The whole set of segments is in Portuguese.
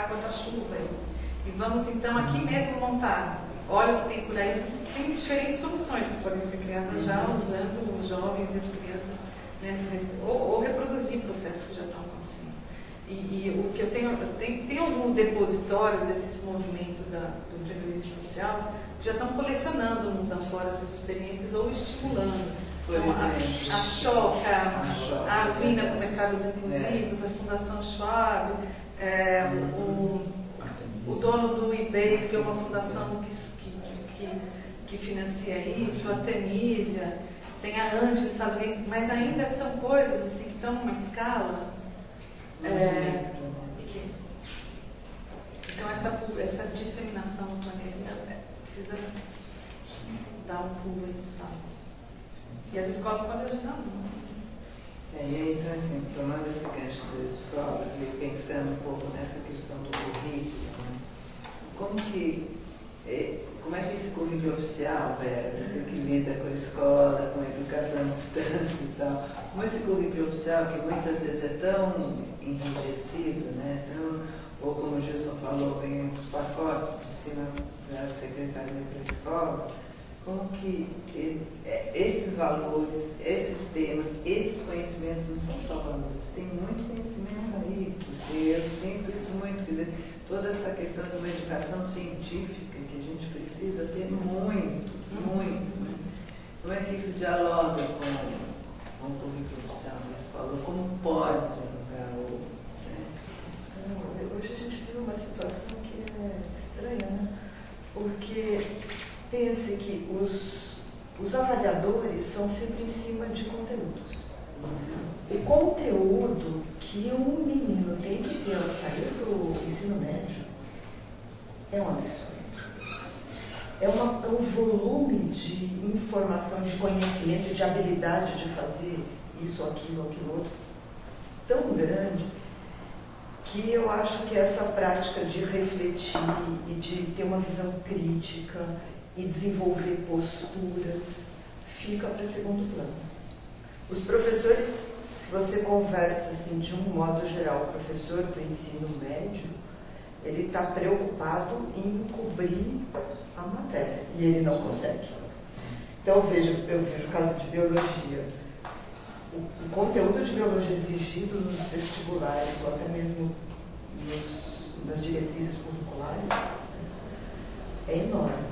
guarda-chuva e vamos então aqui mesmo montar. Olha o que tem por aí, tem diferentes soluções que podem ser criadas já usando os jovens e as crianças, né, ou reproduzir processos que já estão acontecendo. E o que eu tem alguns depositórios desses movimentos do empreendedorismo social que já estão colecionando mundo afora essas experiências ou estimulando. Então, a Choca, a Avina com Mercados Inclusivos, a Fundação Schwab, o dono do eBay, que é uma fundação que financia isso, a Tenísia, tem a ANDI nos Estados Unidos, mas ainda são coisas assim, que estão numa escala. Então essa disseminação no planeta precisa dar um pulo aí do salto. E as escolas podem ajudar muito. E aí, então, assim, tomando esse gancho das escolas e pensando um pouco nessa questão do currículo, né? Como é que esse currículo oficial, você que lida com a escola, com a educação à distância e tal, como esse currículo oficial, que muitas vezes é tão enrijecido, né? Ou como o Gilson falou, vem os pacotes de cima da secretaria da escola, como que esses valores, esses temas, esses conhecimentos não são só valores, tem muito conhecimento aí, porque eu sinto isso muito, quer dizer, toda essa questão de uma educação científica que a gente precisa ter muito. Como é que isso dialoga com o currículo oficial da escola? Como pode dialogar? Hoje a gente vive uma situação que é estranha, né? Porque pense que os avaliadores são sempre em cima de conteúdos. O conteúdo que um menino tem que ter ao sair do ensino médio é um absurdo. É um volume de informação, de conhecimento, de habilidade de fazer isso, aquilo outro, tão grande, que eu acho que essa prática de refletir e de ter uma visão crítica e desenvolver posturas fica para segundo plano. Os professores, se você conversa assim, de um modo geral, o professor do ensino médio, ele está preocupado em cobrir a matéria e ele não consegue. Então eu vejo o caso de biologia. O conteúdo de biologia exigido nos vestibulares ou até mesmo nas diretrizes curriculares é enorme.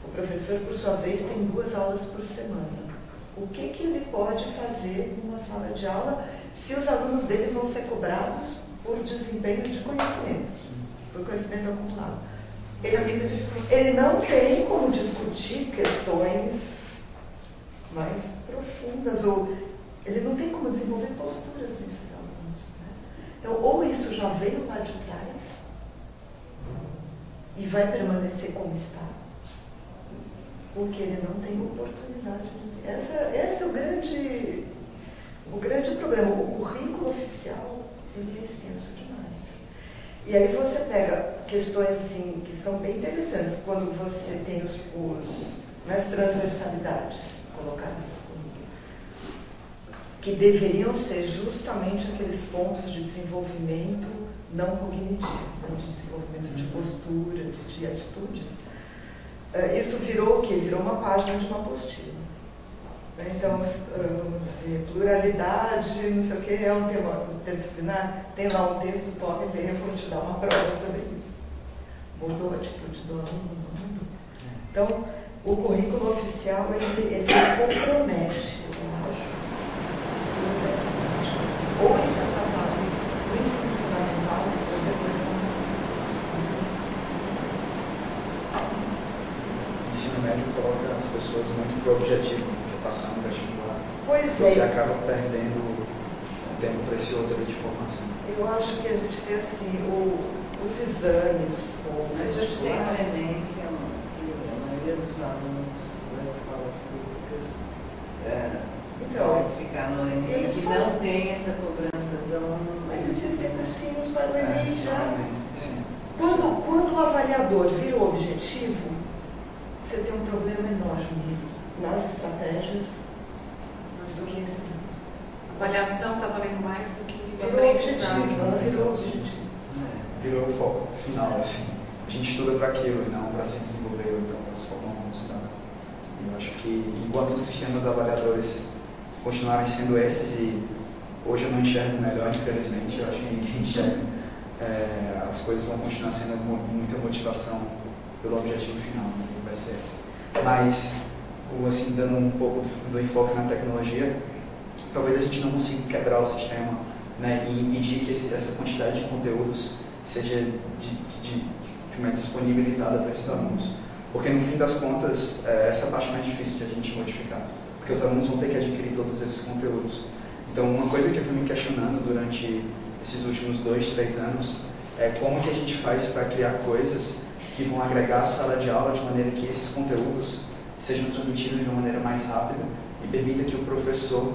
O professor, por sua vez, tem 2 aulas por semana. O que ele pode fazer numa sala de aula se os alunos dele vão ser cobrados por desempenho de conhecimento, por conhecimento acumulado? Ele não tem como discutir questões mais profundas, ou ele não tem como desenvolver posturas nesses alunos, né? Então, ou isso já veio lá de trás e vai permanecer como está, porque ele não tem oportunidade de dizer. Esse é o grande problema. O currículo oficial, ele é extenso demais. E aí você pega questões assim, que são bem interessantes, quando você tem as transversalidades colocadas no currículo, que deveriam ser justamente aqueles pontos de desenvolvimento não cognitivo, né, de desenvolvimento de posturas, de atitudes. Isso virou o quê? Virou uma página de uma apostila. Então, vamos dizer, pluralidade, não sei o quê, é um tema interdisciplinar, tem lá um texto, tome tempo, vou te dar uma prova sobre isso. Mudou a atitude do aluno, não mudou. Então, o currículo oficial, ele compromete, eu acho, toda essa prática. Ou isso é tratado no ensino fundamental, ou depois no ensino médio coloca as pessoas muito pro objetivo, que é passar no vestibular. Pois você acaba perdendo um tempo precioso ali de formação. Eu acho que a gente tem assim, os exames, mas a gente tem o Enem, que a maioria dos alunos das escolas públicas então, ficar no Enem, e não tem essa cobrança tão... Mas existem cursinhos para o Enem já. Quando o avaliador vira o objetivo, você tem um problema enorme nas estratégias do que ensinar. A avaliação está valendo mais do que o aprendizado. Ela virou objetivo. virou o foco final, assim. A gente estuda para aquilo e não para se desenvolver ou então para se formar como cidadão. Eu acho que enquanto os sistemas avaliadores continuarem sendo esses, e hoje eu não enxergo melhor, infelizmente, eu acho que ninguém enxerga, as coisas vão continuar sendo muita motivação pelo objetivo final, né, que vai ser esse. Mas, assim, dando um pouco do enfoque na tecnologia, talvez a gente não consiga quebrar o sistema, né, e impedir que essa quantidade de conteúdos seja disponibilizada para esses alunos. Porque, no fim das contas, essa é a parte mais difícil de a gente modificar. Porque os alunos vão ter que adquirir todos esses conteúdos. Então, uma coisa que eu fui me questionando durante esses últimos 2, 3 anos é como que a gente faz para criar coisas que vão agregar a sala de aula de maneira que esses conteúdos sejam transmitidos de uma maneira mais rápida e permita que o professor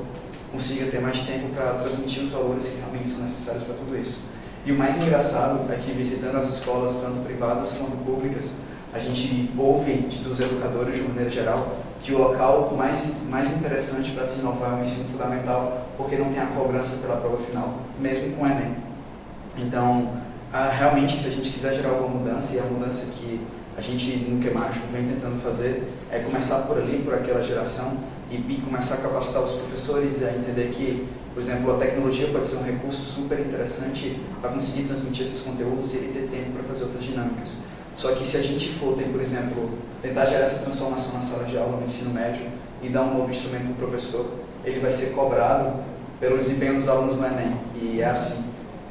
consiga ter mais tempo para transmitir os valores que realmente são necessários para tudo isso. E o mais engraçado é que, visitando as escolas, tanto privadas quanto públicas, a gente ouve dos educadores, de maneira geral, que o local mais interessante para se inovar é o ensino fundamental, porque não tem a cobrança pela prova final, mesmo com o Enem. Então, realmente, se a gente quiser gerar alguma mudança, e a mudança que a gente no QMACHO vem tentando fazer, é começar por ali, por aquela geração, e começar a capacitar os professores a entender que, por exemplo, a tecnologia pode ser um recurso super interessante para conseguir transmitir esses conteúdos e ele ter tempo para fazer outras dinâmicas. Só que se a gente for, por exemplo, tentar gerar essa transformação na sala de aula, no ensino médio, e dar um novo instrumento para o professor, ele vai ser cobrado pelo desempenho dos alunos no Enem. E é assim.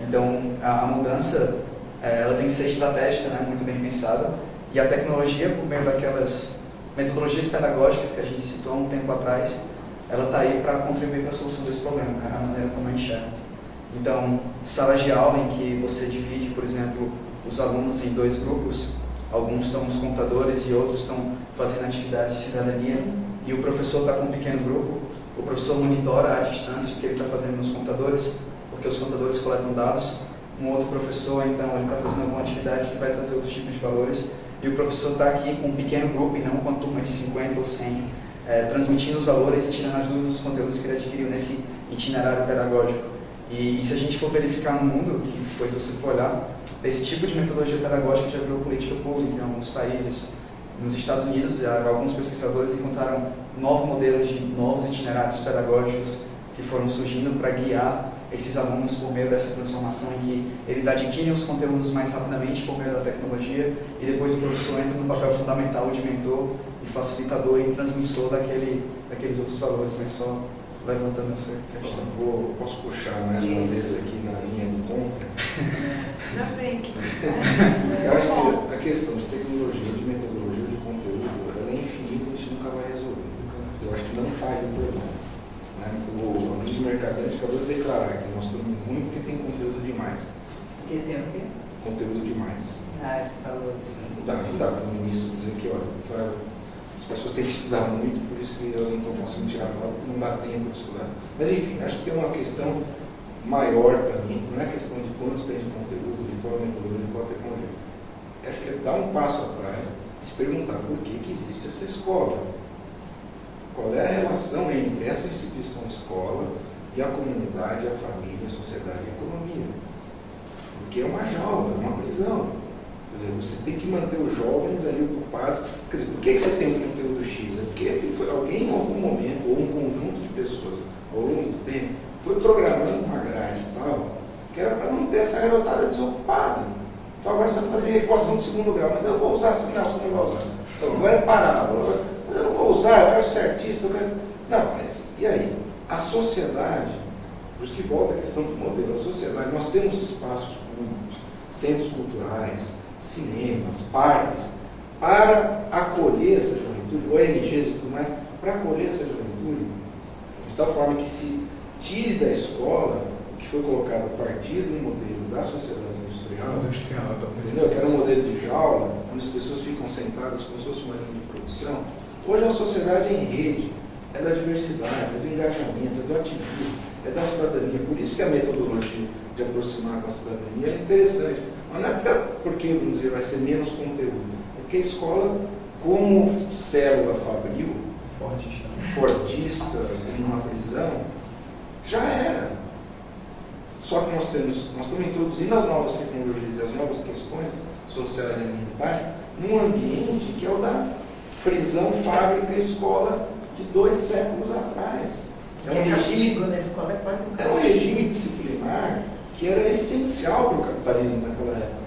Então, a mudança, ela tem que ser estratégica, né, muito bem pensada, e a tecnologia, por meio daquelas metodologias pedagógicas que a gente citou há um tempo atrás, ela está aí para contribuir para a solução desse problema, né, a maneira como eu enxergo. Então, salas de aula em que você divide, por exemplo, os alunos em 2 grupos, alguns estão nos computadores e outros estão fazendo atividades de cidadania, e o professor está com um pequeno grupo, o professor monitora à distância o que ele está fazendo nos computadores, porque os computadores coletam dados, um outro professor, então, ele está fazendo alguma atividade que vai trazer outros tipos de valores, e o professor está aqui com um pequeno grupo e não com a turma de 50 ou 100, transmitindo os valores e tirando as dúvidas dos conteúdos que ele adquiriu nesse itinerário pedagógico. E se a gente for verificar no mundo, que depois você for olhar, esse tipo de metodologia pedagógica já virou política pública em alguns países. Nos Estados Unidos, alguns pesquisadores encontraram novos modelos de novos itinerários pedagógicos que foram surgindo para guiar esses alunos por meio dessa transformação em que eles adquirem os conteúdos mais rapidamente por meio da tecnologia e depois o professor entra no papel fundamental de mentor e facilitador e transmissor daqueles outros valores, mas só levantando essa questão. Posso puxar mais uma vez aqui na linha do contra? Já bem. Eu acho que a questão de tecnologia, de metodologia, de conteúdo, ela é infinita e a gente nunca vai resolver. Eu acho que não faz o problema. O Luiz Mercadante acabou de declarar que nós estamos muito porque tem conteúdo demais. Porque tem o quê? Conteúdo demais. Ele falou isso. Não dá para o ministro dizer que, olha, as pessoas têm que estudar muito, por isso que elas não estão conseguindo tirar nota, não dá tempo de estudar. Mas enfim, acho que tem uma questão maior para mim, não é questão de quanto tem de conteúdo, de qual metodologia, de qual tecnologia. Acho que é dar um passo atrás, se perguntar por que existe essa escola. Qual é a relação entre essa instituição escola e a comunidade, a família, a sociedade e a economia? Porque é uma jaula, é uma prisão. Quer dizer, você tem que manter os jovens ali ocupados. Quer dizer, por que você tem um conteúdo X? É porque alguém em algum momento, ou um conjunto de pessoas, ao longo do tempo, foi programando uma grade e tal, que era para não ter essa garotada desocupada. Então agora você vai fazer equação de segundo grau, mas eu vou usar assim, não, você não vai usar. Então agora é parábola, mas eu não vou usar, eu quero ser artista, eu quero... Não, mas e aí? A sociedade, por isso que volta a questão do modelo, a sociedade, nós temos espaços públicos, centros culturais, cinemas, parques, para acolher essa juventude, ONGs e tudo mais, para acolher essa juventude, de tal forma que se tire da escola o que foi colocado a partir do modelo da sociedade industrial, entendeu? Que era um modelo de jaula, onde as pessoas ficam sentadas como se fosse uma linha de produção. Hoje a sociedade é em rede, é da diversidade, é do engajamento, é do ativismo, é da cidadania. Por isso que a metodologia de aproximar com a cidadania é interessante. Mas não é porque, vamos dizer, vai ser menos conteúdo. É porque a escola, como célula fabril, fordista, numa prisão, já era. Só que nós estamos introduzindo as novas tecnologias e as novas questões sociais e ambientais num ambiente que é o da prisão, fábrica, escola de 2 séculos atrás. Na escola é quase é um regime disciplinar que era essencial para o capitalismo naquela época.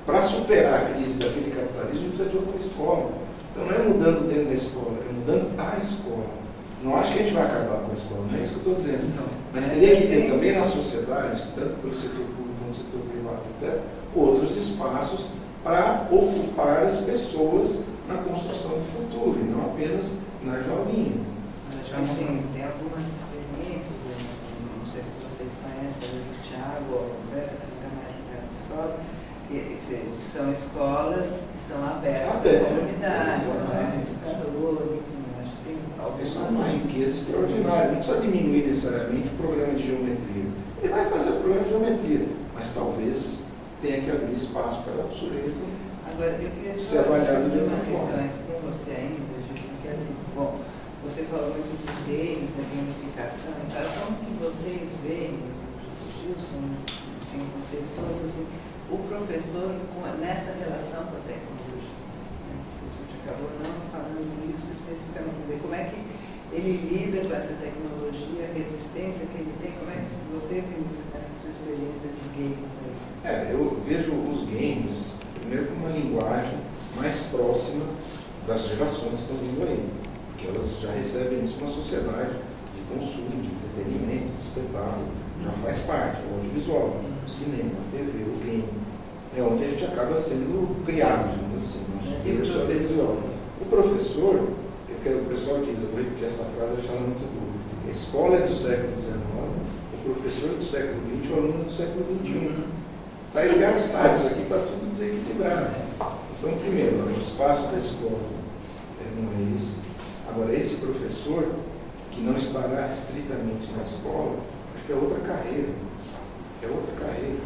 Para superar a crise daquele capitalismo, precisa de outra escola. Então não é mudando dentro da escola, é mudando a escola. Não acho que a gente vai acabar com a escola, não é isso que eu estou dizendo. Então, mas teria que ter também na sociedade, tanto pelo setor público como pelo setor privado, etc., outros espaços para ocupar as pessoas na construção do futuro, e não apenas na joguinha. Tem algumas experiências, não sei se vocês conhecem, talvez o Thiago ou o Roberto, que está mais ligado à escola, que são escolas que estão abertas para a comunidade, educador, acho que tem algumas. Isso é uma riqueza extraordinária, não precisa diminuir necessariamente o programa de geometria. Ele vai fazer o programa de geometria, mas talvez tenha que abrir espaço para o sujeito. Agora, eu queria só fazer uma questão com você ainda, Gilson, que é assim, bom, você falou muito dos games, da gamificação, então como que vocês veem, Gilson, enfim, vocês todos, assim, o professor nessa relação com a tecnologia? Né? A gente acabou não falando isso especificamente, como é que ele lida com essa tecnologia, a resistência que ele tem, como é que você viu isso nessa sua experiência de games aí? Eu vejo os games, primeiro, como uma linguagem mais próxima das gerações que estão vindo aí. Porque elas já recebem isso na sociedade de consumo, de entretenimento, de espetáculo, já faz parte, o audiovisual, o cinema, a TV, o game. É onde a gente acaba sendo criado, digamos assim. O professor, eu quero o pessoal que diz, eu vou repetir essa frase, eu acho ela muito boa. A escola é do século XIX, o professor é do século XX, o aluno é do século XXI. Está esgarçado isso aqui, está tudo desequilibrado. Então, primeiro, o espaço da escola não é esse. Agora, esse professor, que não estará estritamente na escola, acho que é outra carreira. É outra carreira.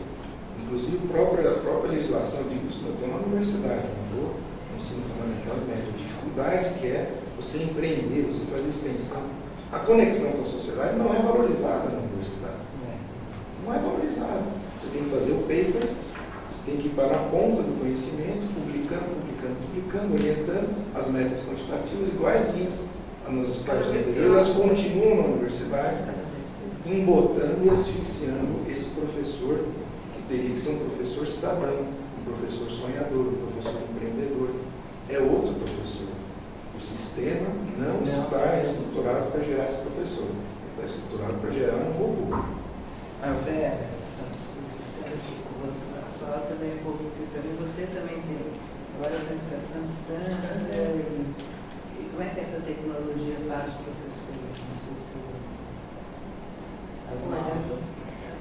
Inclusive, a própria legislação, eu digo isso, eu estou na universidade, não vou no ensino fundamental e médio. A dificuldade que é você empreender, você fazer extensão. A conexão com a sociedade não é valorizada na universidade. Não é valorizada. Você tem que fazer o paper, você tem que estar na ponta do conhecimento, publicando, orientando as metas quantitativas iguaizinhas nos estágios anteriores, elas continuam na universidade, embotando e asfixiando esse professor, que teria que ser um professor cidadão, um professor sonhador, um professor empreendedor. É outro professor. O sistema não está estruturado para gerar esse professor, está estruturado para gerar um robô. Só também um pouco, porque também você também tem agora a educação à distância, e como é que essa tecnologia para os professores, nas suas experiências? As novas,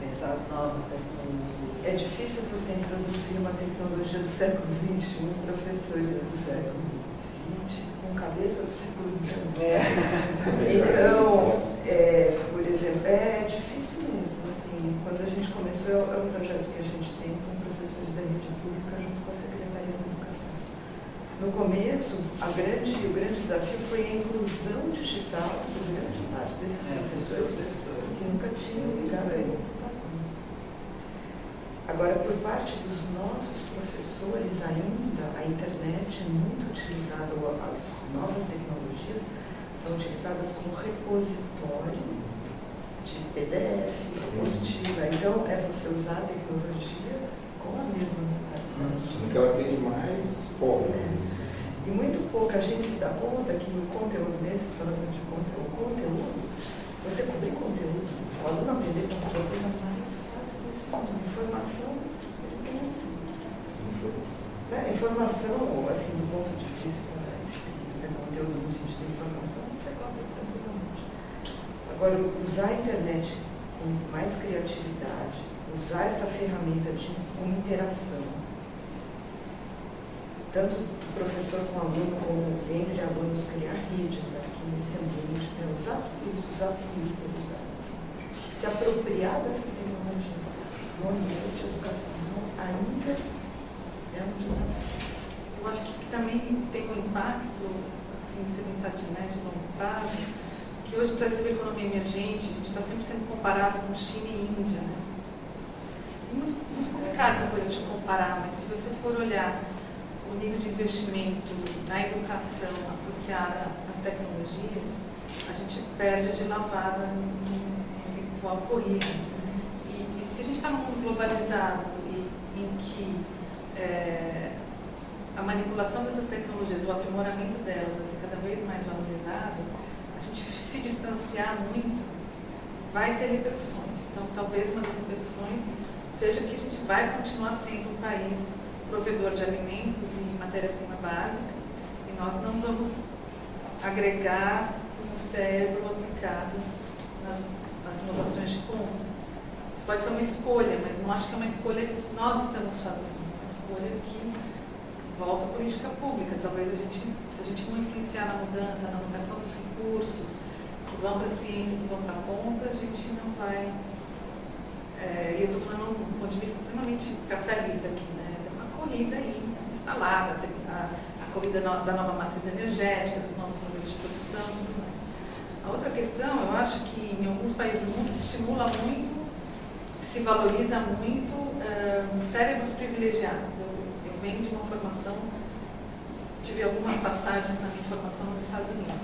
pensar as novas tecnologias. É difícil você introduzir uma tecnologia do século XXI, professores do século XX, com cabeça do século XIX. Então, por exemplo, é difícil mesmo. Assim, quando a gente começou, é um projeto que a gente tem com professores da rede pública junto com a Secretaria da Educação. No começo, o grande desafio foi a inclusão digital de grande parte desses professores que nunca tinham ligado. Agora, por parte dos nossos professores ainda, a internet é muito utilizada, as novas tecnologias são utilizadas como repositório de PDF, apostila. Então, é você usar a tecnologia com a mesma mentalidade. Sendo que ela tem mais pobre. E muito pouco a gente se dá conta que o conteúdo nesse, falando de conteúdo, você cobrir conteúdo, o aluno aprender com a coisa mais fácil desse mundo. Informação, ele tem assim. Informação, assim, do ponto de vista escrito, conteúdo no sentido de informação, você cobre tranquilamente. Agora, usar a internet com mais criatividade, usar essa ferramenta com interação, tanto do professor com o aluno, como entre alunos, criar redes aqui nesse ambiente, né? Usar tudo isso, usar Twitter, se apropriar dessas tecnologias no ambiente educacional ainda é um desafio. Eu acho que também tem um impacto, assim, você pensar de médio e longo prazo, que hoje o Brasil é uma economia emergente, a gente está sempre sendo comparado com China e Índia, né? muito complicado essa coisa de comparar, mas se você for olhar o nível de investimento na educação associada às tecnologias, a gente perde de lavada em igual corrida. E se a gente está num mundo globalizado em que a manipulação dessas tecnologias, o aprimoramento delas vai ser cada vez mais valorizado, a gente se distanciar muito vai ter repercussões. Então, talvez uma das repercussões seja que a gente vai continuar sendo um país provedor de alimentos e matéria-prima básica, e nós não vamos agregar um cérebro aplicado nas inovações de ponta. Isso pode ser uma escolha, mas não acho que é uma escolha que nós estamos fazendo, é uma escolha que volta à política pública. Talvez se a gente não influenciar na mudança, na alocação dos recursos que vão para a ciência, que vão para a ponta, a gente não vai... E eu estou falando de um ponto de vista extremamente capitalista aqui, né? Corrida aí instalada, a corrida da nova matriz energética, dos novos modelos de produção e tudo mais. A outra questão, eu acho que em alguns países do mundo se estimula muito, se valoriza muito cérebros privilegiados. Eu venho de uma formação, tive algumas passagens na minha formação nos Estados Unidos.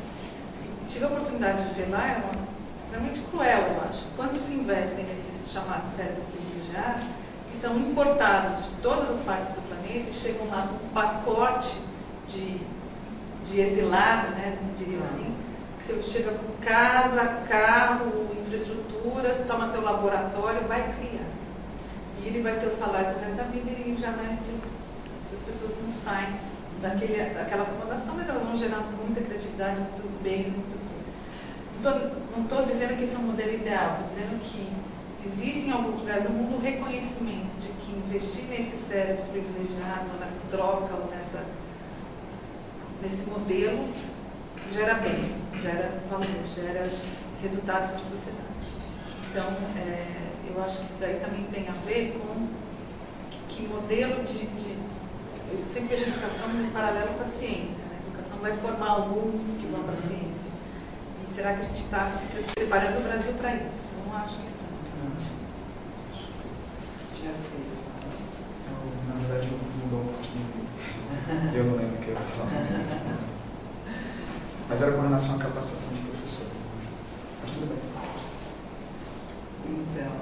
Tive a oportunidade de ver lá, é extremamente cruel, eu acho. Quando se investem nesses chamados cérebros privilegiados, que são importados de todas as partes do planeta e chegam lá com um pacote de exilado, né, diria assim, que você chega com casa, carro, infraestruturas, toma teu laboratório, vai criar. E ele vai ter o salário pro resto da vida e ele jamais... Essas pessoas não saem daquela acomodação, mas elas vão gerar muita criatividade, muito bens, muitas coisas. Não estou dizendo que esse é um modelo ideal, estou dizendo que existe em alguns lugares do mundo o reconhecimento de que investir nesses cérebros privilegiados, ou nessa troca, ou nesse modelo, gera bem, gera valor, gera resultados para a sociedade. Então, eu acho que isso daí também tem a ver com que modelo eu sempre vejo a educação em paralelo com a ciência, né? A educação vai formar alguns que vão para a ciência. E será que a gente está se preparando o Brasil para isso? Eu não acho que está. Na verdade, mudou um pouquinho. Eu não lembro o que eu ia falar. Mas era com relação à capacitação de professores. Mas tudo bem. Então,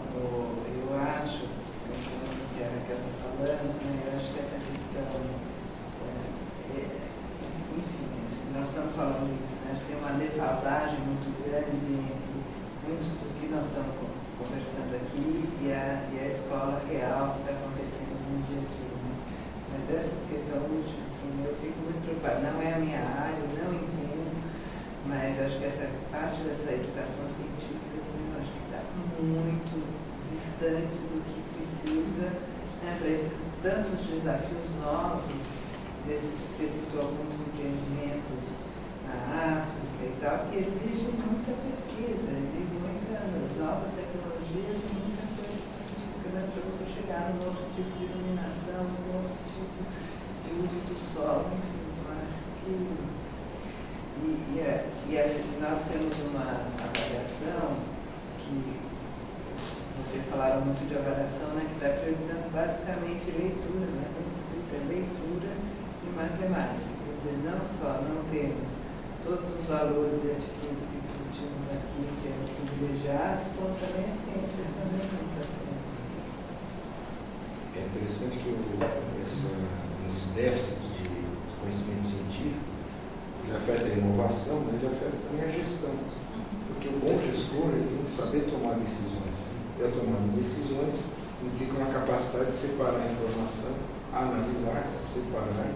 eu acho, que era que eu estou falando, né, eu acho que essa questão, enfim, nós estamos falando disso, né, acho que tem uma defasagem muito grande entre muito do que nós estamos conversando aqui e a escola real que está acontecendo no dia a dia. Né? Mas essa questão última, assim, eu fico muito preocupada. Não é a minha área, eu não entendo, mas acho que essa parte dessa educação científica eu acho que está muito distante do que precisa, né, para esses tantos desafios novos, você citou alguns empreendimentos na África e tal, que exigem muita pesquisa, exigem muitas novas tecnologias e muita coisa científica, né, para você chegar num outro tipo de iluminação, num outro tipo de uso do solo, enfim, eu acho que... nós temos uma avaliação que vocês falaram muito de avaliação, né, que está priorizando basicamente leitura, né, como escrita, leitura e matemática. Quer dizer, não temos todos os valores e atitudes que discutimos aqui sendo privilegiados, como também a ciência também não está sendo. É interessante que esse déficit de conhecimento científico ele afeta a inovação, mas ele afeta também a gestão. Porque o bom gestor ele tem que saber tomar decisões. E a tomada de decisões implica uma capacidade de separar a informação, analisar, separar